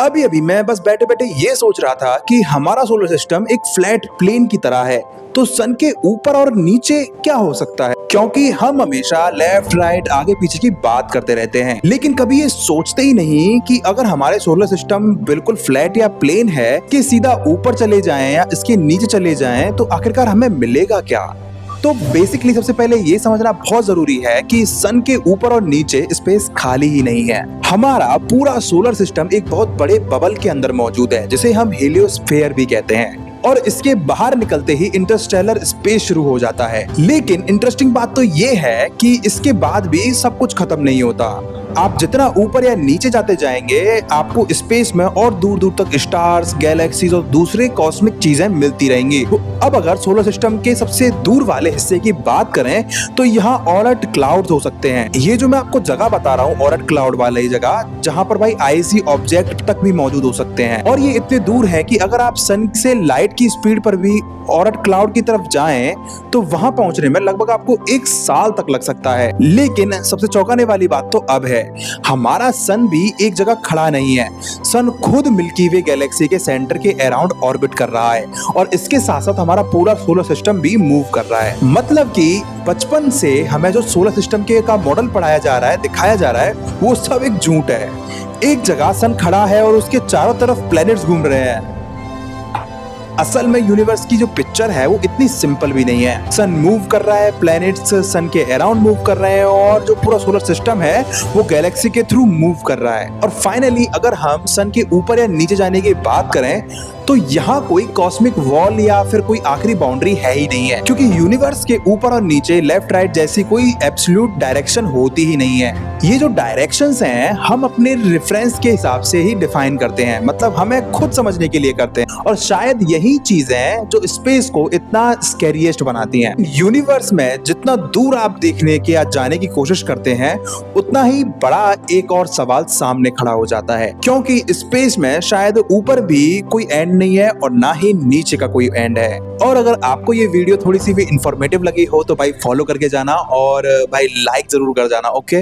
अभी अभी मैं बस बैठे बैठे ये सोच रहा था कि हमारा सोलर सिस्टम एक फ्लैट प्लेन की तरह है, तो सन के ऊपर और नीचे क्या हो सकता है? क्योंकि हम हमेशा लेफ्ट राइट आगे पीछे की बात करते रहते हैं, लेकिन कभी ये सोचते ही नहीं कि अगर हमारे सोलर सिस्टम बिल्कुल फ्लैट या प्लेन है कि सीधा ऊपर चले जाएं या इसके नीचे चले जाएं, तो आखिरकार हमें मिलेगा क्या? तो बेसिकली सबसे पहले ये समझना बहुत जरूरी है कि सन के ऊपर और नीचे स्पेस खाली ही नहीं है। हमारा पूरा सोलर सिस्टम एक बहुत बड़े बबल के अंदर मौजूद है, जिसे हम हेलियोस्फीयर भी कहते हैं, और इसके बाहर निकलते ही इंटरस्टेलर स्पेस शुरू हो जाता है। लेकिन इंटरेस्टिंग बात तो ये है कि इसके बाद भी सब कुछ खत्म नहीं होता। आप जितना ऊपर या नीचे जाते जाएंगे, आपको स्पेस में और दूर दूर तक स्टार्स, गैलेक्सीज और दूसरे कॉस्मिक चीजें मिलती रहेंगी। तो अब अगर सोलर सिस्टम के सबसे दूर वाले हिस्से की बात करें, तो यहाँ ऑरेट क्लाउड्स हो सकते हैं। ये जो मैं आपको जगह बता रहा हूँ, ऑरेट क्लाउड वाली जगह, जहाँ पर भाई आईसी ऑब्जेक्ट तक भी मौजूद हो सकते हैं। और ये इतने दूर है कि अगर आप सन से लाइट की स्पीड पर भी ऑरेट क्लाउड की तरफ जाएं, तो वहां पहुंचने में लगभग आपको 1 साल तक लग सकता है। लेकिन सबसे चौंकाने वाली बात तो अब है, हमारा सन भी एक जगह खड़ा नहीं है। सन खुद मिल्की वे गैलेक्सी के सेंटर के अराउंड ऑर्बिट कर रहा है, और इसके साथ साथ हमारा पूरा सोलर सिस्टम भी मूव कर रहा है। मतलब कि बचपन से हमें जो सोलर सिस्टम के का मॉडल पढ़ाया जा रहा है, दिखाया जा रहा है, वो सब एक झूठ है। एक जगह सन खड़ा है और उसके चारों तरफ प्लैनेट्स घूम रहे हैं। असल में यूनिवर्स की जो पिक्चर है वो इतनी सिंपल भी नहीं है। सन मूव कर रहा है, प्लैनेट्स सन के अराउंड मूव कर रहे हैं, और जो पूरा सोलर सिस्टम है वो गैलेक्सी के थ्रू मूव कर रहा है। और फाइनली अगर हम सन के ऊपर या नीचे जाने की बात करें, तो यहाँ कोई कॉस्मिक वॉल या फिर कोई आखिरी बाउंड्री है ही नहीं है, क्योंकि यूनिवर्स के ऊपर और नीचे लेफ्ट राइट जैसी कोई एब्सोल्यूट डायरेक्शन होती ही नहीं है। ये जो डायरेक्शंस हैं, हम अपने रेफरेंस के हिसाब से ही डिफाइन करते हैं, मतलब हमें खुद समझने के लिए करते हैं। और शायद यही चीजें जो स्पेस को इतना स्कैरिएस्ट बनाती हैं। यूनिवर्स में जितना दूर आप देखने के या जाने की कोशिश करते हैं, उतना ही बड़ा एक और सवाल सामने खड़ा हो जाता है, क्योंकि स्पेस में शायद ऊपर भी कोई एंड नहीं है और ना ही नीचे का कोई एंड है। और अगर आपको ये वीडियो थोड़ी सी भी इंफॉर्मेटिव लगी हो, तो भाई फॉलो करके जाना, और भाई लाइक जरूर कर जाना। ओके।